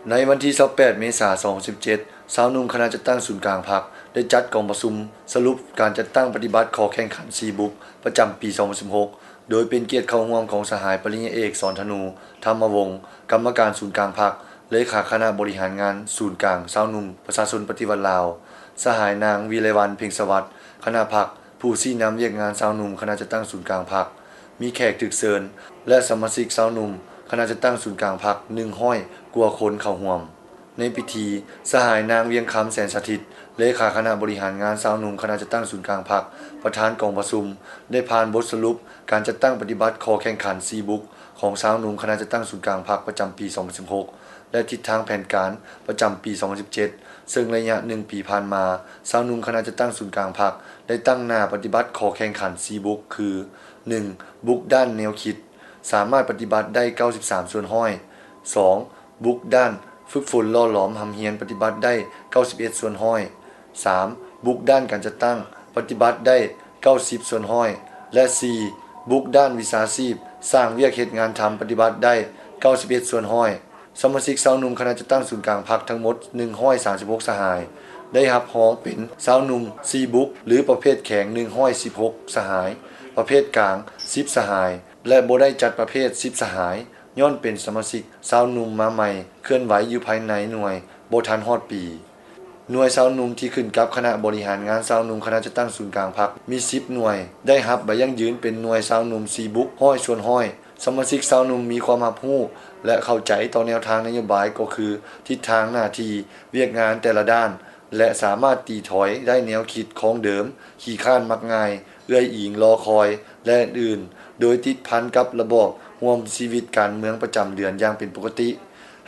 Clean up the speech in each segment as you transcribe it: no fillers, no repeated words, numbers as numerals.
ในวันที่28เมษายน2017สาวหนุ่มคณะจัดตั้งศูนย์กลางพรรคได้จัดกองประชุมสรุปการจัดตั้งปฏิบัติขอแข่งขันซีบุ๊กประจำปี2016โดยเป็นเกียรติเข้าร่วมของสหายปริญญาเอกสอนธนูธรรมวงศ์กรรมการศูนย์กลางพรรคเลขาคณะบริหารงานศูนย์กลางสาวหนุ่มประชาชนปฏิวัติลาวสหายนางวีไลวรรณเพ็งสวัสดิ์คณะพรรคผู้ชี้นำเรียกงานสาวหนุ่มคณะจัดตั้งศูนย์กลางพรรคมีแขกถึกเชิญและสมาชิกสาวหนุ่มคณะจัดตั้งศูนย์กลางพรรค100 กว่าคนเข้าร่วมในพิธีสหายนางเวียงคำแสนสถิตเลขาคณะบริหารงานสาวหนุ่มคณะจัดตั้งศูนย์กลางพรรคประธานกองประชุมได้ผ่านบทสรุปการจัดตั้งปฏิบัติขอแข่งขันซีบุ๊กของสาวหนุ่มคณะจัดตั้งศูนย์กลางพรรคประจำปี2016และทิศทางแผนการประจำปี2017ซึ่งระยะ1 ปีผ่านมาสาวหนุ่มคณะจัดตั้งศูนย์กลางพรรคได้ตั้งหน้าปฏิบัติขอแข่งขันซีบุ๊กคือ 1. บุ๊กด้านแนวคิดสามารถปฏิบัติได้93ส่วนห้อย 2. บุ๊กด้านฝึกฝนล่อหลอมหำเฮียนปฏิบัติได้91ส่วนห้อย 3. บุ๊กด้านการจัดตั้งปฏิบัติได้90ส่วนห้อยและ 4. บุ๊กด้านวิชาชีพสร้างเวียกเฮ็ดงานทำปฏิบัติได้91ส่วนห้อยสมาชิกสาวหนุ่มคณะจัดตั้งศูนย์กลางพรรคทั้งหมด136สหายได้รับฮ้องเป็นสาวหนุ่ม4บุ๊กหรือประเภทแข็ง116สหายประเภทกลาง10สหายและบ่ได้จัดประเภท10สหายย้อนเป็นสมาชิกสาวหนุ่มมาใหม่เคลื่อนไหวอยู่ภายในหน่วยบ่ทันฮอดปีหน่วยสาวหนุ่มที่ขึ้นกับคณะบริหารงานสาวหนุ่มคณะจัดตั้งศูนย์กลางพรรคมี10หน่วยได้รับใบยั่งยืนเป็นหน่วยสาวหนุ่ม4บุ๊กห้อยส่วนห้อยสมาชิกสาวหนุ่มมีความรับรู้และเข้าใจต่อแนวทางนโยบายก็คือทิศทางหน้าที่เวียกงานแต่ละด้านและสามารถตีถอยได้แนวคิดของเดิมขี้ข้านมักง่ายเอื้อยอิงรอคอยและอื่นโดยติดพันกับระบอบร่วมชีวิตการเมืองประจำเดือนอย่างเป็นปกติ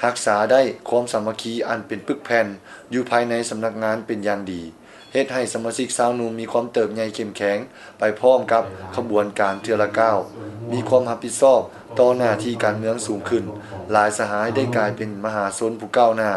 รักษาได้ความสามัคคีอันเป็นปึกแผ่นอยู่ภายในสำนักงานเป็นอย่างดีเฮ็ดให้สมาชิกสาวหนุ่มมีความเติบใหญ่เข้มแข็งไปพร้อมกับขบวนการเทื่อละก้าวมีความรับผิดชอบต่อหน้าที่การเมืองสูงขึ้นหลายสหายได้กลายเป็นมหาชนผู้ก้าวหน้า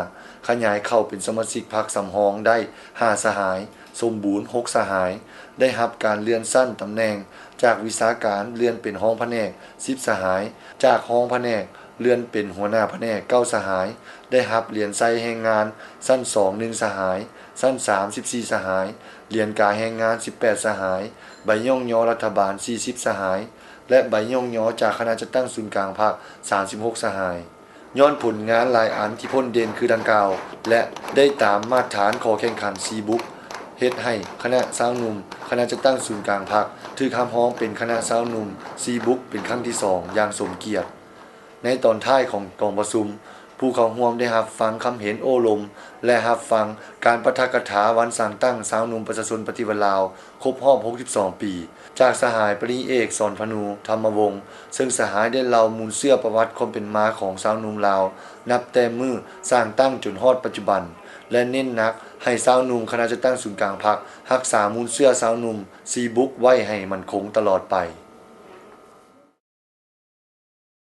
ขยายเข้าเป็นสมาชิกพรรคสำรองได้5สหายสมบูรณ์6สหายได้รับการเลื่อนสั้นตำแหน่งจากวิชาการเลื่อนเป็นห้องแผนก10สหายจากห้องแผนกเลื่อนเป็นหัวหน้าแผนก9สหายได้รับเหรียญไซแรงงานสั้น2 1สหายสั้น3 14สหายเหรียญกาแรงงาน18สหายใบย่องยอรัฐบาล40สหายและใบย่องยอจากคณะจัดตั้งศูนย์กลางพรรค36สหายย้อนผลงานหลายอันที่พ้นเด่นคือดังกล่าวและได้ตามมาตรฐานขอแข่งขันซีบุ๊กเฮ็ดให้คณะสาวหนุ่มคณะจัดตั้งศูนย์กลางพรรคถือคำฮ้องเป็นคณะสาวหนุ่มซีบุ๊กเป็นครั้งที่2อย่างสมเกียรติในตอนท้ายของกองประชุมผู้เข้าร่วมได้รับฟังคำเห็นโอ้ลมและรับฟังการปาฐกถาวันสร้างตั้งสาวหนุ่มประชาชนปฏิวัติลาวครบรอบ62ปีจากสหายปริญญาเอกสอนพนูธรรมวงศ์ซึ่งสหายได้เล่ามูลเชื่อประวัติความเป็นมาของสาวหนุ่มลาวนับแต่มื้อสร้างตั้งจนฮอดปัจจุบันและเน้นหนักให้สาวหนุ่มคณะจัดตั้งศูนย์กลางพรรครักษามูลเชื่อสาวหนุ่มซีบุ๊กไว้ให้มั่นคงตลอดไป